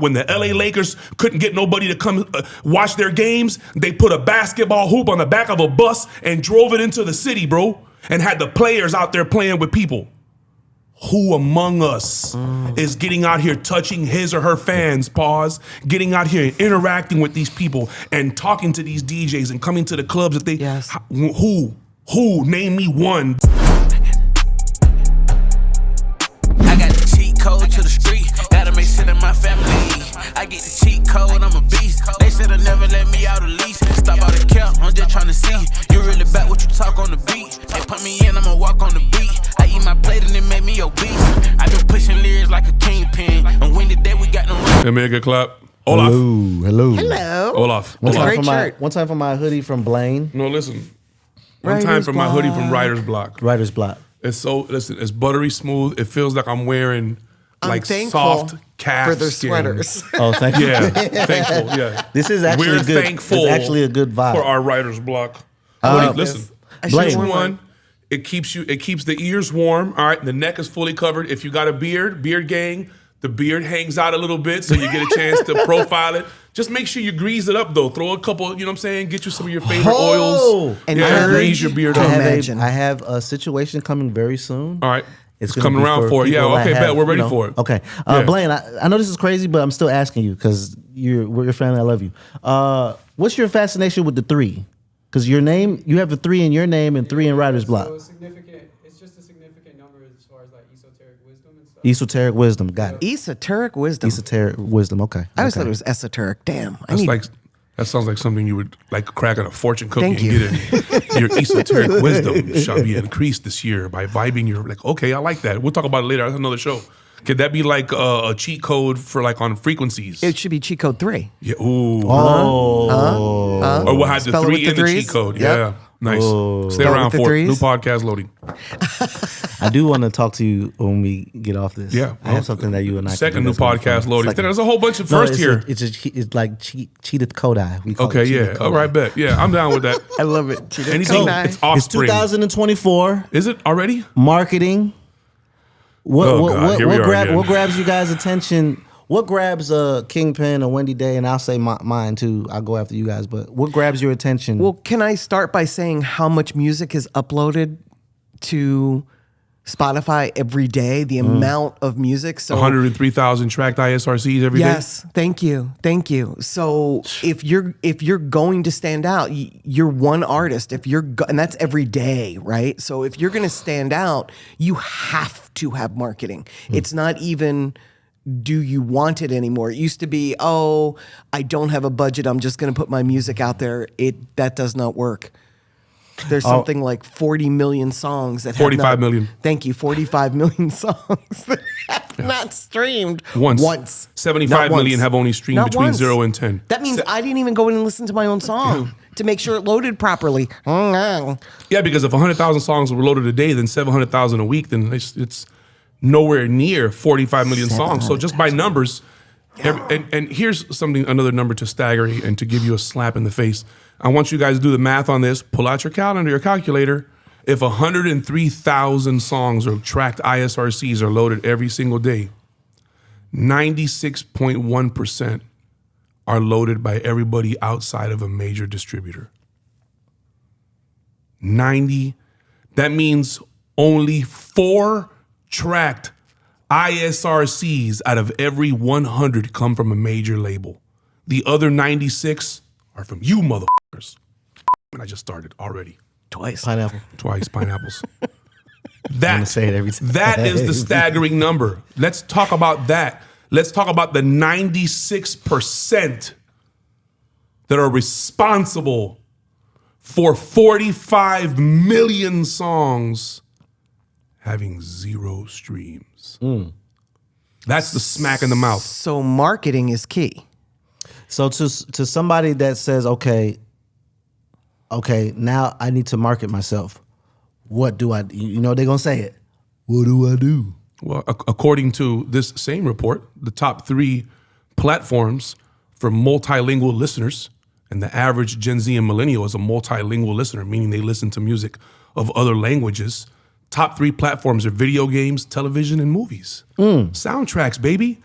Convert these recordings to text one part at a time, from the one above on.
When the LA Lakers couldn't get nobody to come watch their games, they put a basketball hoop on the back of a bus and drove it into the city, bro, and had the players out there playing with people. Who among us is getting out here touching his or her fans, getting out here and interacting with these people and talking to these DJs and coming to the clubs that they, who, name me one. I got the cheat code to the street, gotta make sure that my family. I get the cheat code, I'm a beast. They said they'll never let me out of lease. Stop out the cap, I'm just trying to see. You really back what you talk on the beat. They put me in, I'ma walk on the beat. I eat my plate and it made me obese. I been pushing lyrics like a kingpin. And when today we got them. Let me get a clap. Olaf. Hello. Olaf. One time for my hoodie from Blaine. No, listen. One time for my hoodie from Writ3rs Block. Writ3rs Block. It's it's buttery smooth. It feels like I'm wearing like soft calf for their skin. sweaters. Oh, thank you. Yeah, thankful. Yeah, this is actually we're good. thankful. It's actually a good vibe for our Writ3rs Block. Listen, Blaine. one. It keeps the ears warm. All right, the neck is fully covered. If you got a beard gang, the beard hangs out a little bit, so you get a chance to profile it. Just make sure you grease it up, though. Throw a couple, you know what I'm saying? Get you some of your favorite oils. And grease your beard up. I have a situation coming very soon. All right. It's coming around for it. Yeah, okay, bet. We're ready for it. Okay. Blaine, I know this is crazy, but I'm still asking you because we're your family. I love you. What's your fascination with the 3? Because your name, you have a 3 in your name and 3 in Writ3rs Block. So it's just a significant number as far as like esoteric wisdom and stuff. Esoteric wisdom, got it. Esoteric wisdom. Esoteric wisdom, okay. I always thought it was esoteric. Damn. That sounds like something you would like crack at a fortune cookie. Thank you. And get in. Your esoteric wisdom shall be increased this year by vibing. You're like, okay, I like that. We'll talk about it later. That's another show. Could that be like a cheat code for like on frequencies? It should be cheat code 3. Yeah. Ooh. Or we'll have the 3 in the cheat code. Yep. Yeah. Nice. Oh. Stay Spell around with the for it. threes. New podcast loading. I do want to talk to you when we get off this. Yeah. I have something that you and I Second can new do that's podcast gonna be loading. There's a whole bunch of first here. It's like cheated Kodai. We call Okay, it cheated yeah. Kodai. all right, bet. Yeah, I'm down with that. I love it. Anything, it's It's offspring. 2024. Is it already? Marketing. Here we are again. What grabs you guys' attention? What grabs Kingpin or Wendy Day, and I'll say mine too. I'll go after you guys, but what grabs your attention? Well, can I start by saying how much music is uploaded to Spotify every day? The amount of music. So 103,000 tracked ISRCs every day. Yes, thank you. So if you're going to stand out, you're one artist. And that's every day, right? So if you're going to stand out, you have to have marketing. It's not even do you want it anymore. It used to be, oh, I don't have a budget. I'm just going to put my music out there. That does not work. There's something like 40 million songs that 45 million. Thank you. 45 million songs that have not streamed once. 75 million once. have only streamed Not between once. 0 and 10. That means I didn't even go in and listen to my own song to make sure it loaded properly. Yeah, because if 100,000 songs were loaded a day, then 700,000 a week, then it's nowhere near 45 million songs. So just by numbers, and here's another number to stagger and to give you a slap in the face. I want you guys to do the math on this. Pull out your calendar, your calculator. If 103,000 songs or tracked ISRCs are loaded every single day, 96.1% are loaded by everybody outside of a major distributor. That means only 4 tracked ISRCs out of every 100 come from a major label. The other 96 are from you motherfuckers. And I just started already. Twice. Pineapples. That, say it every time. That is the staggering number. Let's talk about that. Let's talk about the 96% that are responsible for 45 million songs having 0 streams. That's the smack in the mouth. So marketing is key. So to somebody that says, okay, now I need to market myself. What do I do? You know they're going to say it. What do I do? Well, according to this same report, the top 3 platforms for multilingual listeners, and the average Gen Z and millennial is a multilingual listener, meaning they listen to music of other languages. Top 3 platforms are video games, television, and movies. Soundtracks, baby.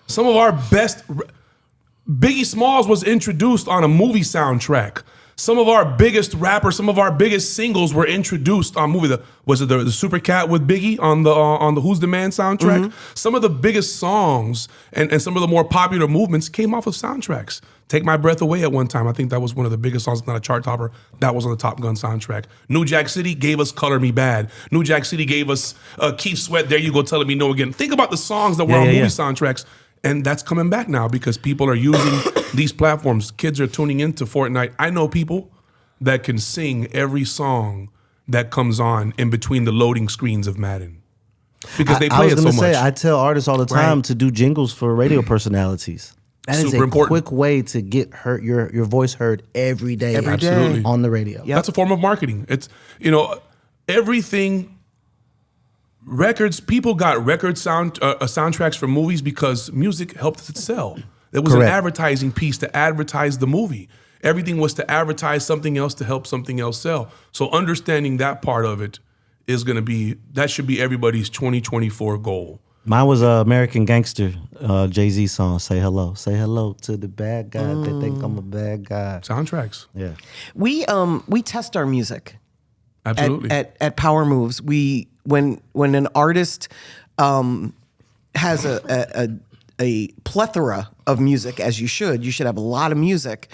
Some of our best. Biggie Smalls was introduced on a movie soundtrack. Some of our biggest rappers, some of our biggest singles were introduced on movie. Was it the Super Cat with Biggie on the Who's the Man soundtrack? Some of the biggest songs and some of the more popular movements came off of soundtracks. Take My Breath Away at one time. I think that was one of the biggest songs, not a chart topper. That was on the Top Gun soundtrack. New Jack City gave us Color Me Bad. New Jack City gave us Keith Sweat, There You Go Telling Me No Again. Think about the songs that were on movie soundtracks. And that's coming back now because people are using these platforms. Kids are tuning into Fortnite. I know people that can sing every song that comes on in between the loading screens of Madden because they play it so much. I tell artists all the time to do jingles for radio personalities. That is Super a important. quick way to get your voice heard every day, Absolutely. on the radio. Yep. That's a form of marketing. It's, everything. Records, people got soundtracks for movies because music helped it sell. There was Correct. an advertising piece to advertise the movie. Everything was to advertise something else to help something else sell. So understanding that part of it that should be everybody's 2024 goal. Mine was American Gangster, Jay-Z song, Say Hello. Say hello to the bad guy. They think I'm a bad guy. Soundtracks. Yeah. We test our music. Absolutely. At Power Moves, when an artist has a plethora of music, as you should have a lot of music.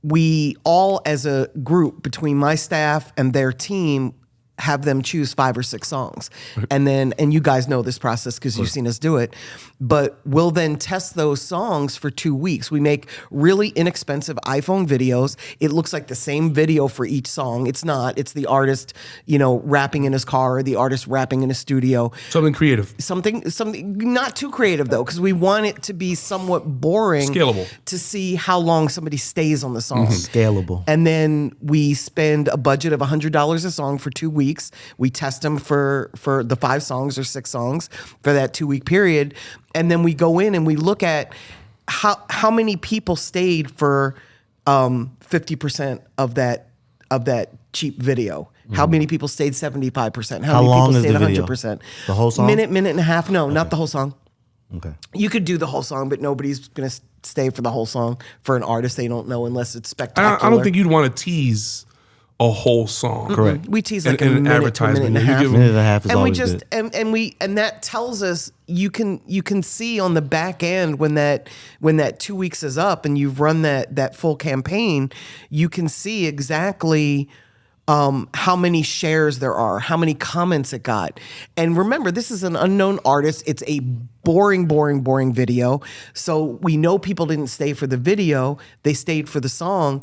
We all, as a group, between my staff and their team, have them choose 5 or 6 songs. And you guys know this process because you've seen us do it, but we'll then test those songs for 2 weeks. We make really inexpensive iPhone videos. It looks like the same video for each song. It's not. It's the artist, rapping in his car or the artist rapping in a studio. Something creative. Something not too creative though, because we want it to be somewhat boring. Scalable. To see how long somebody stays on the song. Scalable. And then we spend a budget of $100 a song for 2 weeks. We test them for the 5 songs or 6 songs for that 2-week period. And then we go in and we look at how many people stayed for 50% of that cheap video. How many people stayed 75%? How many long people is stayed the video? 100%? The whole song? Minute and a half. No, not the whole song. Okay. You could do the whole song, but nobody's going to stay for the whole song for an artist they don't know unless it's spectacular. I don't think you'd want to tease a whole song. Correct. We tease like And a an minute to a minute and a advertisement. half. You give Minute and a half is and we always just good. and that tells us you can see on the back end when that 2 weeks is up and you've run that full campaign, you can see exactly how many shares there are, how many comments it got. And remember, this is an unknown artist. It's a boring video. So we know people didn't stay for the video. They stayed for the song.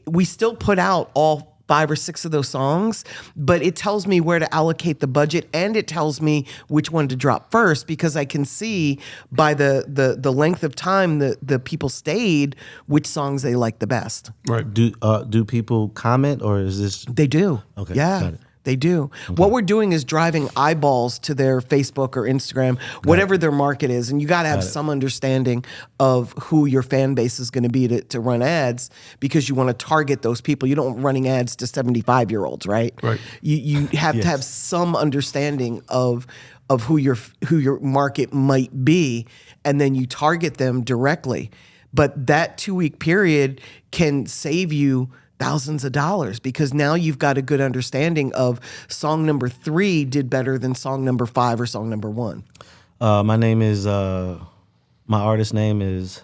We still put out all 5 or 6 of those songs, but it tells me where to allocate the budget and it tells me which one to drop first because I can see by the length of time the people stayed which songs they like the best. Right. Do people comment or is this? They do. Okay, Yeah. got it. They do. What we're doing is driving eyeballs to their Facebook or Instagram, whatever their market is. And you got to have some understanding of who your fan base is going to be to run ads because you want to target those people. You don't running ads to 75-year-olds, right? Right. You have to have some understanding of who your market might be, and then you target them directly. But that 2-week period can save you thousands of dollars because now you've got a good understanding of song number 3 did better than song number 5 or song number 1. My name is my artist name is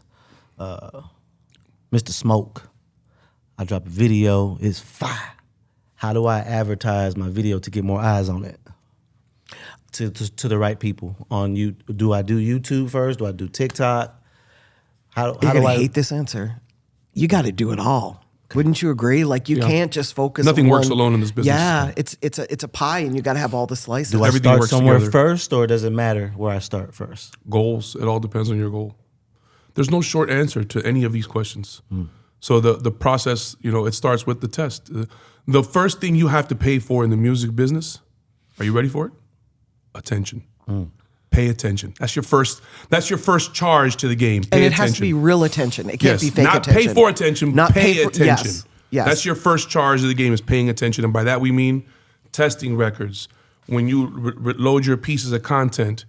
Mr. Smoke. I drop a video. It's fire. How do I advertise my video to get more eyes on it? To the right people on you. Do I do YouTube first? Do I do TikTok? How You're do gonna I hate this answer. You got to do it all. Wouldn't you agree? Like you can't just focus. Nothing on works one. alone in this business. Yeah, it's a pie, and you got to have all the slices. Do I Everything start works somewhere together. first, or does it matter where I start first? Goals, it all depends on your goal. There's no short answer to any of these questions. So the process, it starts with the test. The first thing you have to pay for in the music business, are you ready for it? Attention. Pay attention. That's your first charge to the game. Pay and it attention. has to be real attention. It can't Yes, be fake not attention. pay for attention, Not pay pay for- attention. yes. That's your first charge of the game is paying attention. And by that we mean testing records. When you load your pieces of content,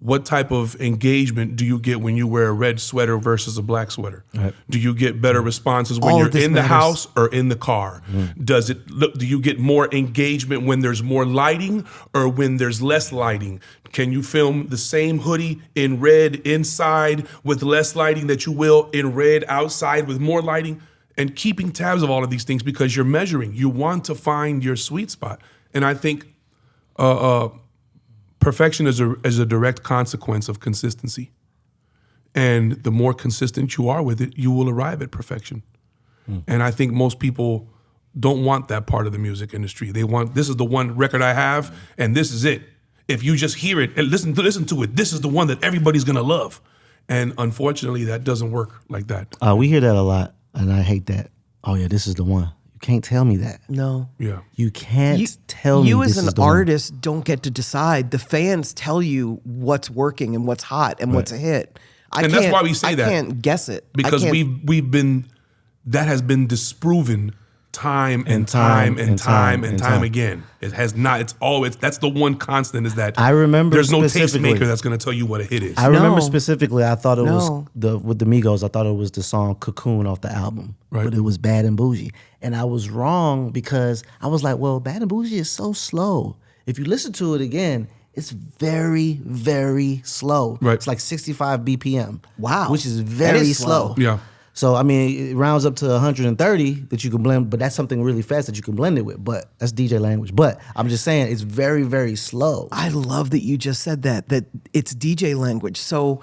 what type of engagement do you get when you wear a red sweater versus a black sweater? Right. Do you get better responses when All you're of this in the matters. house or in the car? Does it look? Do you get more engagement when there's more lighting or when there's less lighting? Can you film the same hoodie in red inside with less lighting that you will in red outside with more lighting? And keeping tabs of all of these things because you're measuring. You want to find your sweet spot. And I think perfection is a direct consequence of consistency. And the more consistent you are with it, you will arrive at perfection. And I think most people don't want that part of the music industry. They want, this is the one record I have, and this is it. If you just hear it and listen to it, this is the one that everybody's gonna love. And unfortunately, that doesn't work like that. We hear that a lot, and I hate that. Oh yeah, this is the one. You can't tell me that. No. Yeah. You can't tell me You this as is an the one. artist don't get to decide. The fans tell you what's working and what's hot and what's a hit. And that's why we say that. I can't guess it. Because we've been, that has been disproven time and time again. It has not. It's always, that's the one constant is that I remember there's no specifically- tastemaker that's going to tell you what a hit is. I remember No. specifically, I thought it No. was with the Migos. I thought it was the song "Cocoon" off the album, Right. but it was Bad and Bougie, and I was wrong because I was like, "Well, Bad and Bougie is so slow. If you listen to it again, it's very, very slow. Right. It's like 65 BPM. Wow. which is That very is slow. slow. Yeah. So I mean, it rounds up to 130 that you can blend, but that's something really fast that you can blend it with. But that's DJ language. But I'm just saying, it's very, very slow. I love that you just said that it's DJ language. So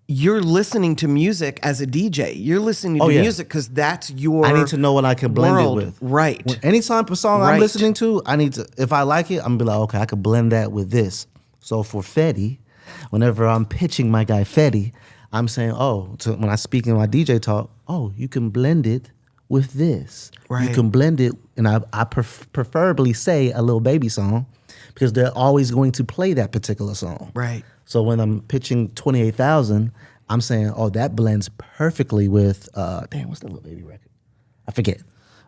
you're listening to music as a DJ. You're listening to Oh, yeah. music because that's your I need to know what I can blend world. it with. Right. When any type of song I'm Right. listening to, I need to, if I like it, I'm gonna be like, okay, I could blend that with this. So for Fetty, whenever I'm pitching my guy Fetty, I'm saying, when I speak in my DJ talk, you can blend it with this. You Right. can blend it, and I preferably say a Lil Baby song because they're always going to play that particular song. Right. So when I'm pitching 28,000, I'm saying, that blends perfectly with, what's that Lil Baby record? I forget.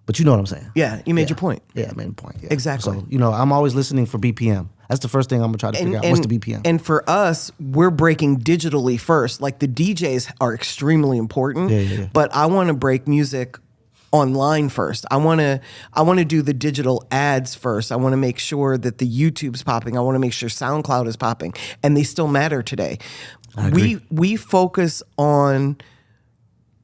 But you know what I'm saying. Yeah, you made your point. Yeah, I made a point. Yeah. Exactly. So, I'm always listening for BPM. That's the first thing I'm gonna try to figure out. What's the BPM? And for us, we're breaking digitally first. Like the DJs are extremely important, Yeah. but I want to break music online first. I want to do the digital ads first. I want to make sure that the YouTube's popping. I want to make sure SoundCloud is popping, and they still matter today. We focus on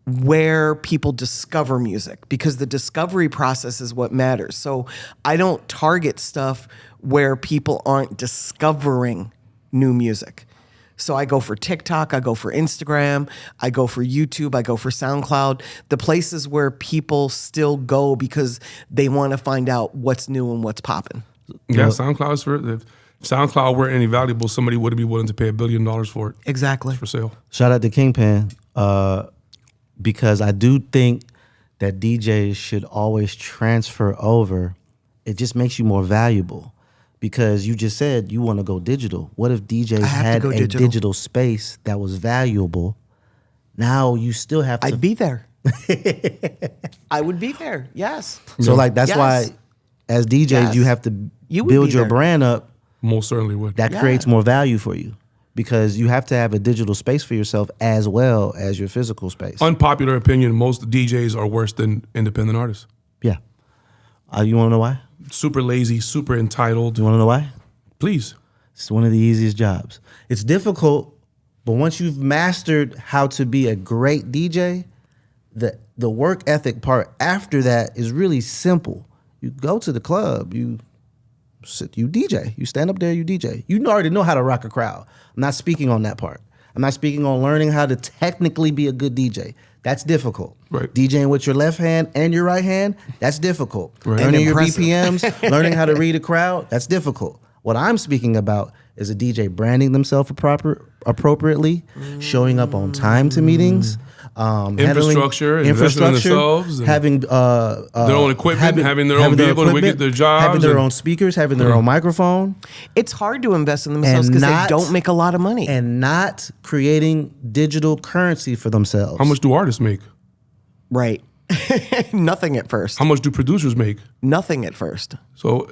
where people discover music because the discovery process is what matters. So I don't target stuff where people aren't discovering new music. So I go for TikTok, I go for Instagram, I go for YouTube, I go for SoundCloud, the places where people still go because they want to find out what's new and what's popping. Yeah, SoundCloud, if SoundCloud weren't any valuable, somebody wouldn't be willing to pay $1 billion for it. Exactly. For sale. Shout out to Kingpin, because I do think that DJs should always transfer over. It just makes you more valuable. Because you just said you want to go digital. What if DJs had go a digital space that was valuable? Now you still have to. I'd be there. I would be there. Yes. So that's Yes. why, as DJs, Yes. you have to You would build be your there. brand up. Most certainly would. That Yeah. creates more value for you because you have to have a digital space for yourself as well as your physical space. Unpopular opinion, most DJs are worse than independent artists. Yeah. You want to know why? Super lazy, super entitled. You want to know why? Please. It's one of the easiest jobs. It's difficult, but once you've mastered how to be a great DJ, the work ethic part after that is really simple. You go to the club, you DJ, you stand up there, you DJ. You already know how to rock a crowd. I'm not speaking on that part. I'm not speaking on learning how to technically be a good DJ. That's difficult. Right. DJing with your left hand and your right hand, that's difficult. Right. Learning your impressive. BPMs, learning how to read a crowd, that's difficult. What I'm speaking about is a DJ branding themselves appropriately, showing up on time to meetings, Infrastructure, investing in themselves, and having their own equipment, having their own vehicle to get their jobs, having their and- own speakers, having their own microphone, It's hard to invest in themselves And because they not- don't make a lot of money. and not creating digital currency for themselves. How much do artists make? Right. Nothing at first. How much do producers make? Nothing at first. So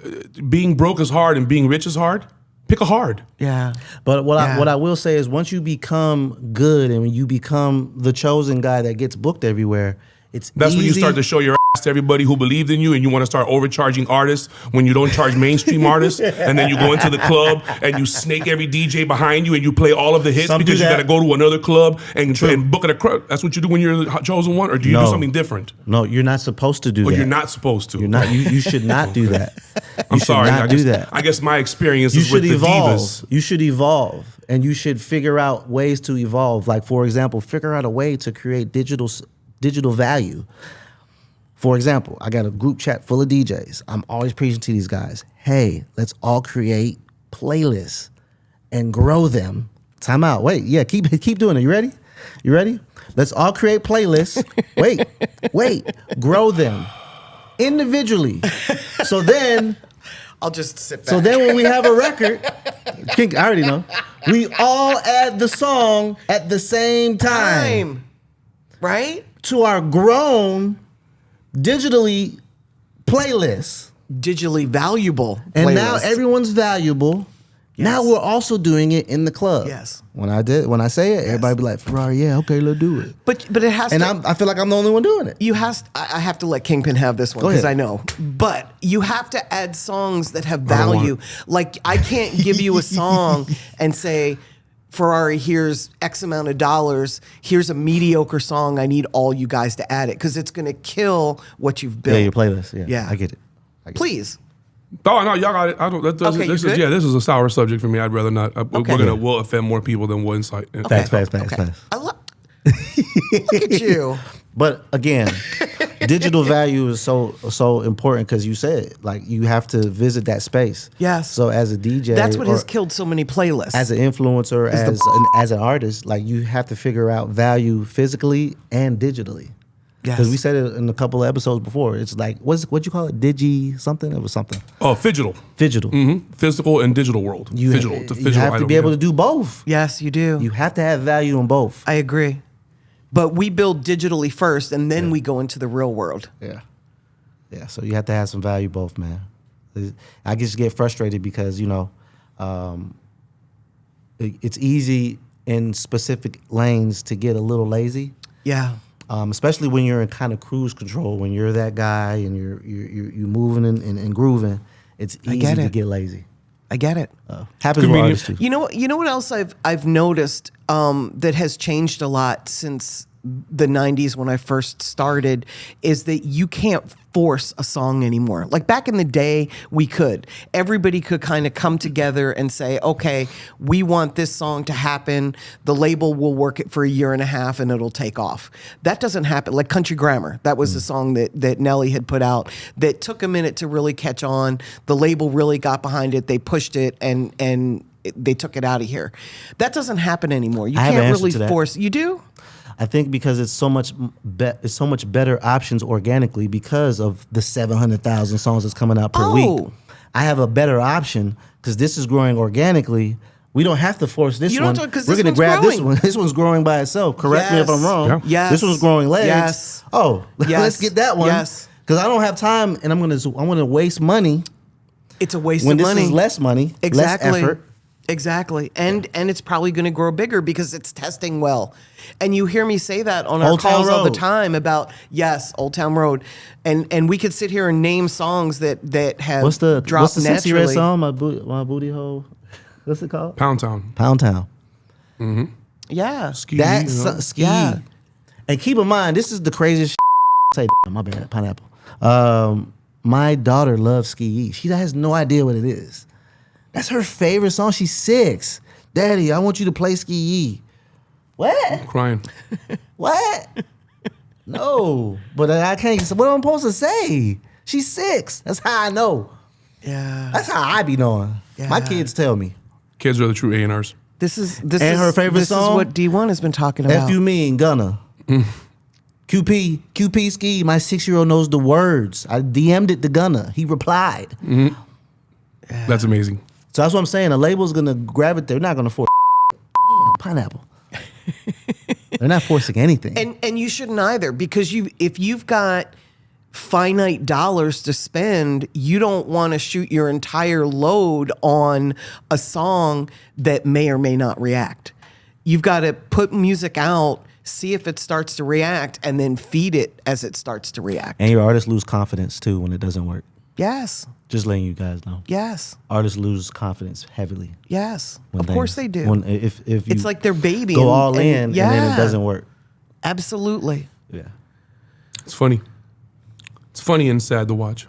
being broke is hard and being rich is hard. Pick a hard. Yeah. But what Yeah. I will say is once you become good and when you become the chosen guy that gets booked everywhere, That's easy. when you start to show your ass to everybody who believed in you, and you want to start overcharging artists when you don't charge mainstream artists. And then you go into the club and you snake every DJ behind you and you play all of the hits Some do because you got that. to go to another club and book it a crowd. That's what you do when you're the chosen one, or do you do No. something different? No, you're not supposed to do Or that. you're not supposed to. You're not. You should not do that. I'm should sorry. not I guess, do that. I guess my experience You is with should the evolve. divas. You should evolve, and you should figure out ways to evolve. Like for example, figure out a way to create digital value. For example, I got a group chat full of DJs. I'm always preaching to these guys. Hey, let's all create playlists and grow them. Time out. Wait, yeah, keep doing it. You ready? You ready? Let's all create playlists. Wait, grow them individually. So then. I'll just sit back. So then when we have a record, I already know, we all add the song at the same time right? to our grown digitally playlist. Digitally valuable. And now playlist. everyone's valuable. Now Yes. we're also doing it in the club. Yes. When I say it, everybody be like, Ferrari, yeah, okay, let's do it. But it has And to. I feel like I'm the only one doing it. I have to let Kingpin have this one Go because ahead. I know. But you have to add songs that have I don't want value. Like I can't give you a song and say, Ferrari, here's X amount of dollars. Here's a mediocre song. I need all you guys to add it because it's going to kill what you've built. Yeah, your playlist. Yeah, Yeah. I get it. Please. Oh no, y'all got it. I don't. Okay, This you is good? this is a sour subject for me. I'd rather not. Okay. We'll offend more people than we'll incite. Facts. I love. Look at you. But again, digital value is so important because you said like you have to visit that space. Yes. So as a DJ, That's what or has killed so many playlists. as an influencer, as an artist, like you have to figure out value physically and digitally. Yes. Because we said it in a couple of episodes before. It's like what'd you call it? Digi something? It was something. Oh, phygital. Phygital. Physical and digital world. Phygital. It's a You phygital have to item, be able yeah. to do both. Yes, you do. You have to have value in both. I agree. But we build digitally first, and then we go into the real world. Yeah. Yeah. So you have to have some value both, man. I just get frustrated because, it's easy in specific lanes to get a little lazy. Yeah. Especially when you're in kind of cruise control, when you're that guy and you're moving and grooving, it's easy get to it. get lazy. I get it. Happens with Convenient. artists too. You know what else I've noticed that has changed a lot since the 90s when I first started is that you can't force a song anymore. Like back in the day, we could. Everybody could kind of come together and say, okay, we want this song to happen. The label will work it for a year and a half and it'll take off. That doesn't happen. Like Country Grammar, that was a song that Nelly had put out that took a minute to really catch on. The label really got behind it. They pushed it and they took it out of here. That doesn't happen anymore. You I have an can't answer really to that. force. You do? I think because it's so much better options organically because of the 700,000 songs that's coming out per week. Oh. I have a better option because this is growing organically. We don't have to force this You don't one. have to, 'cause We're this going to one's grab this growing. one. This one's growing by itself. Correct me if I'm Yes. wrong. Yeah. Yes. This one's growing legs. Yes. Oh, Yes. let's get that one. Yes. Because I don't have time and I'm going to waste money It's a waste when of this money. is less money, Exactly. less effort. Exactly. And it's probably going to grow bigger because it's testing well. And you hear me say that on our Old Town calls all the Road. time about, yes, Old Town Road. And we could sit here and name songs that have What's the dropped Sexy Red naturally. song? My booty hole. What's it called? Pound Town. Pound Town. Yeah. Ski, That's you know? ski. Yeah. And keep in mind, this is the craziest say my bad, pineapple. My daughter loves ski. She has no idea what it is. That's her favorite song. She's 6. Daddy, I want you to play ski. What? Crying. What? No. But I can't. What am I supposed to say? She's 6. That's how I know. Yeah. That's how I be knowing. My Yeah. kids tell me. Kids are the true A&Rs. This is her favorite this song? is what D1 has been talking about. F you mean, Gunna. QP ski. My 6-year-old knows the words. I DM'd it to Gunna. He replied. That's amazing. So that's what I'm saying. A label's gonna grab it. They're not gonna force pineapple. They're not forcing anything. And you shouldn't either because if you've got finite dollars to spend. You don't want to shoot your entire load on a song that may or may not react. You've got to put music out, see if it starts to react, and then feed it as it starts to react. And your artists lose confidence too when it doesn't work. Yes. Just letting you guys know. Yes. Artists lose confidence heavily. Yes. when Of course things- they do. When, if you It's like their baby. go all in and yeah, then it doesn't work. Absolutely. Yeah. It's funny. It's funny and sad to watch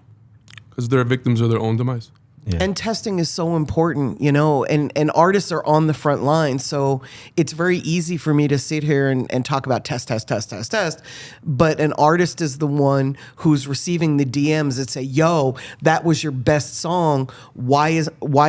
because they're victims of their own demise. Yeah. And testing is so important, you know, and artists are on the front line. So it's very easy for me to sit here and talk about test. But an artist is the one who's receiving the DMs that say, yo, that was your best song. Why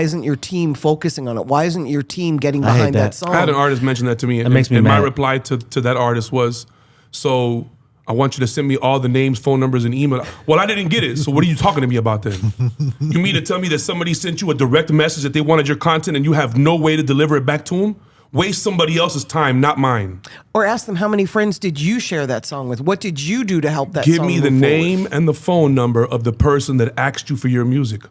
isn't your team focusing on it? Why isn't your team getting I hate behind that that. song? I had an artist mention that to me, and, makes me and my mad. reply to that artist was, so I want you to send me all the names, phone numbers, and email. Well, I didn't get it, so what are you talking to me about then? You mean to tell me that somebody sent you a direct message that they wanted your content and you have no way to deliver it back to them? Waste somebody else's time, not mine. Or ask them, how many friends did you share that song with? What did you do to help that Give song me the move forward? name and the phone number of the person that asked you for your music.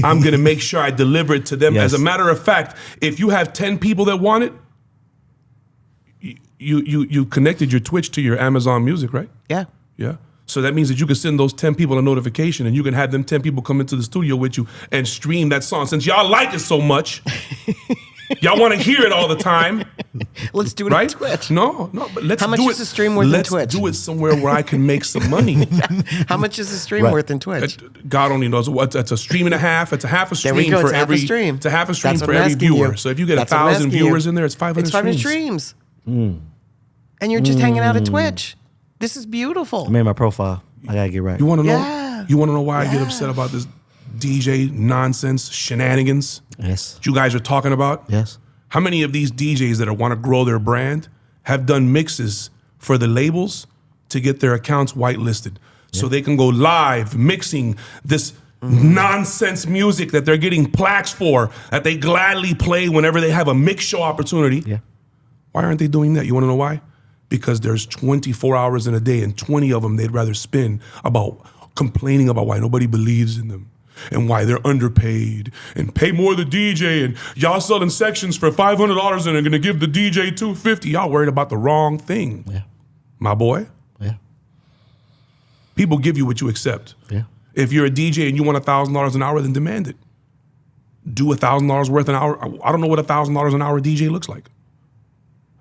I'm going to make sure I deliver it to them. Yes. As a matter of fact, if you have 10 people that want it, you connected your Twitch to your Amazon Music, right? Yeah. Yeah. So that means that you can send those 10 people a notification and you can have them 10 people come into the studio with you and stream that song. Since y'all like it so much, y'all want to hear it all the time, Let's do it right? on Twitch. No, but let's How much do is it. a stream worth in let's Twitch? do it somewhere where I can make some money. How much is the stream Right. worth in Twitch? God only knows what. It's a stream and a half. It's a half a There we stream go. for It's half a every. stream. It's a half a stream That's for what I'm every asking viewer. you. So if you get That's what I'm 1,000 asking you. viewers in there, it's 500 It's 500 streams. streams. And you're just hanging out at Twitch. This is beautiful. I made my profile. I gotta get right. You want to know? Yeah. You want to know why I get Yeah. upset about this DJ nonsense shenanigans Yes. that you guys are talking about? Yes. How many of these DJs that want to grow their brand have done mixes for the labels to get their accounts whitelisted so they can go live mixing this nonsense music that they're getting plaques for, that they gladly play whenever they have a mix show opportunity? Yeah. Why aren't they doing that? You want to know why? Because there's 24 hours in a day and 20 of them they'd rather spend about complaining about why nobody believes in them and why they're underpaid and pay more the DJ and y'all selling sections for $500 and they're going to give the DJ $250. Y'all worried about the wrong thing. Yeah. My boy, Yeah. people give you what you accept. Yeah. If you're a DJ and you want $1,000 an hour, then demand it. Do $1,000 worth an hour. I don't know what $1,000 an hour DJ looks like.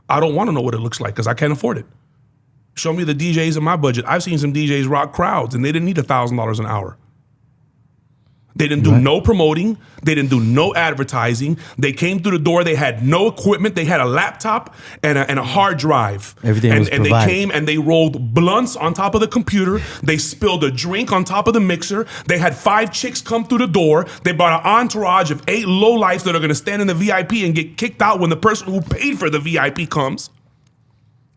I don't want to know what it looks like because I can't afford it. Show me the DJs in my budget. I've seen some DJs rock crowds and they didn't need $1,000 an hour. They didn't do no promoting. They didn't do no advertising. They came through the door. They had no equipment. They had a laptop and a hard drive. Everything and, was and they provided. came and they rolled blunts on top of the computer. They spilled a drink on top of the mixer. They had 5 chicks come through the door. They brought an entourage of 8 lowlifes that are going to stand in the VIP and get kicked out when the person who paid for the VIP comes.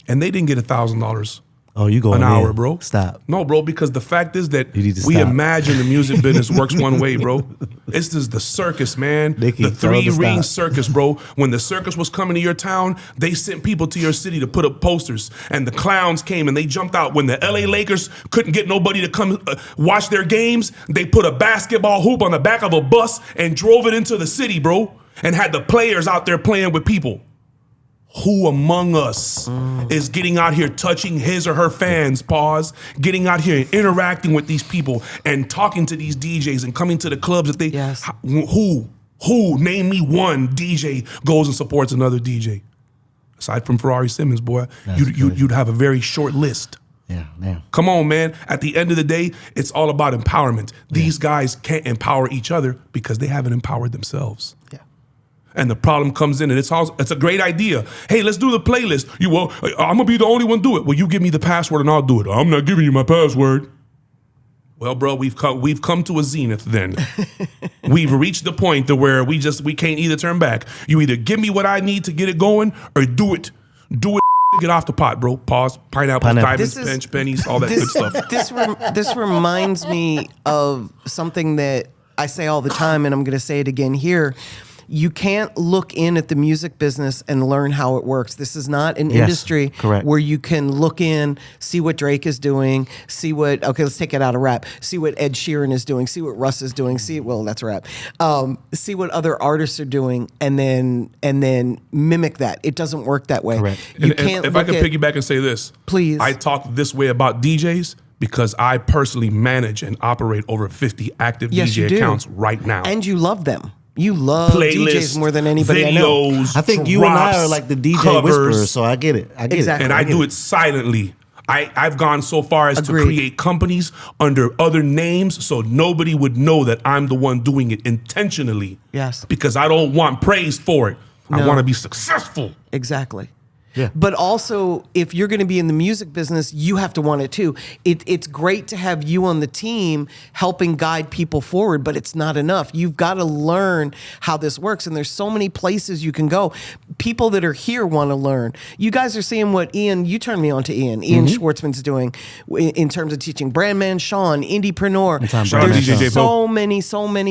And they didn't get $1,000 Oh, you going an hour, in. bro. Stop. No, bro, because the fact is that You need to we stop. imagine the music business works one way, bro. This is the circus, man. Nikki, The tell her to 3-ring stop. circus, bro. When the circus was coming to your town, they sent people to your city to put up posters, and the clowns came and they jumped out. When the LA Lakers couldn't get nobody to come watch their games, they put a basketball hoop on the back of a bus and drove it into the city, bro, and had the players out there playing with people. Who among us is getting out here touching his or her fans, getting out here and interacting with these people and talking to these DJs and coming to the clubs that they, Yes. who, name me one DJ goes and supports another DJ. Aside from Ferrari Simmons, boy, you'd have a very short list. Yeah. Now. Come on, man. At the end of the day, it's all about empowerment. These guys can't empower each other because they haven't empowered themselves. Yeah. And the problem comes in, and it's a great idea. Hey, let's do the playlist. I'm gonna be the only one do it. Well, you give me the password and I'll do it. I'm not giving you my password. Well, bro, we've come to a zenith. Then we've reached the point to where we can't either turn back. You either give me what I need to get it going, or do it. Get off the pot, bro. Pause. Pineapples, diamonds, This is- pennies, all that good stuff. This reminds me of something that I say all the time, and I'm going to say it again here. You can't look in at the music business and learn how it works. This is not an industry correct. where you can look in, see what Drake is doing, see what, okay, let's take it out of rap, see what Ed Sheeran is doing, see what Russ is doing, well, that's rap. See what other artists are doing, and then mimic that. It doesn't work that way. Correct. You And can't if I look can at, piggyback and say this, Please. I talk this way about DJs because I personally manage and operate over 50 active Yes, you DJ do. accounts right now. and you love them. You love Playlists, DJs more than anybody I know. videos, I think you and I drops, are like the DJ covers, whisperers, so I get it. I get Exactly. and it. I get do it silently. I've gone so far as Agreed. to create companies under other names so nobody would know that I'm the one doing it intentionally. Yes. Because I don't want praise for it. I No. want to be successful. Exactly. Yeah. But also, if you're going to be in the music business, you have to want it too. It's great to have you on the team helping guide people forward, but it's not enough. You've got to learn how this works. And there's so many places you can go. People that are here want to learn. You guys are seeing what Ian, you turned me on to Ian Schwartzman's doing in terms of teaching. Brandman Sean, Indiepreneur. Shout out There's DJ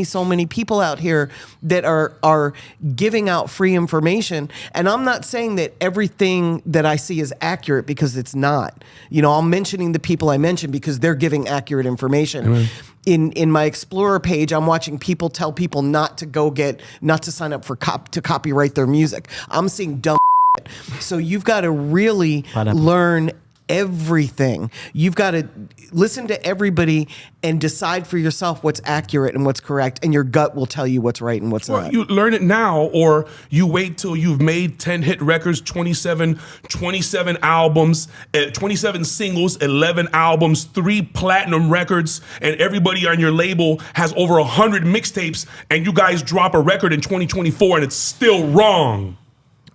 so many people out here that are giving out free information. And I'm not saying that everything that I see is accurate, because it's not. You know, I'm mentioning the people I mentioned because they're giving accurate information. In my Explorer page, I'm watching people tell people not to sign up for to copyright their music. I'm seeing dumb shit. So you've got to really learn everything. You've got to listen to everybody and decide for yourself what's accurate and what's correct, and your gut will tell you what's right and what's Well, not. you learn it now, or you wait till you've made 10 hit records, 27 albums, 27 singles, 11 albums, 3 platinum records, and everybody on your label has over 100 mixtapes, and you guys drop a record in 2024 and it's still wrong.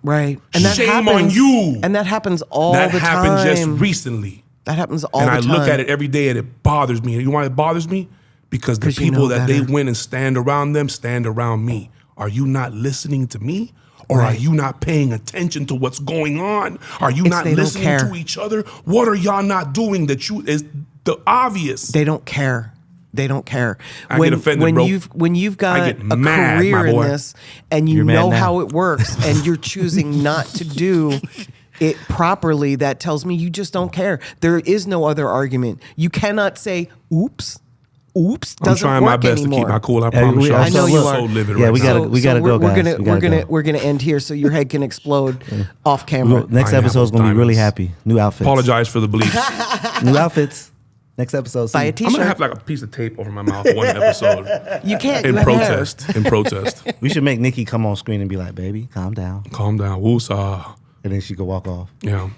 Right. And that Shame happens, on you. And that happens all That the time. happened just recently. That happens all And the I time. look at it every day and it bothers me. And you know why it bothers me? Because the 'Cause you people know that they better. win and stand around them stand around me. Are you not listening to me? Or are Right. you not paying attention to what's going on? Are you It's not they don't listening care. to each other? What are y'all not doing that is the obvious? They don't care. They don't care. I get offended, bro. When you've got I get a mad, career my in boy. this and you You're mad know now. how it works and you're choosing not to do it properly, that tells me you just don't care. There is no other argument. You cannot say, oops. Oops, I'm doesn't trying work my best anymore. to keep my cool. I Hey, promise y'all. I know you so are. livid Yeah, right we now. gotta- we gotta go, we're guys. We gotta go. we're gonna end here so your head can explode off camera. Next I episode is have gonna be really diamonds. happy. New outfits. Apologize for the bleeps. New outfits. Next episode. Buy a see. I'm t-shirt. gonna have like a piece of tape over my mouth one episode You can't. in you have hair. protest. In protest. We should make Nikki come on screen and be like, "Baby, calm down," Calm down. Woosah. and then she could walk off. Yeah.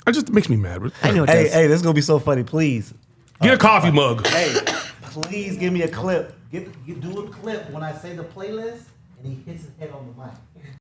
It just makes me mad. I know it Hey, does. hey, this is gonna be so funny. Please, Get a coffee mug. hey, please give me a clip. Do a clip when I say the playlist, and he hits his head on the mic.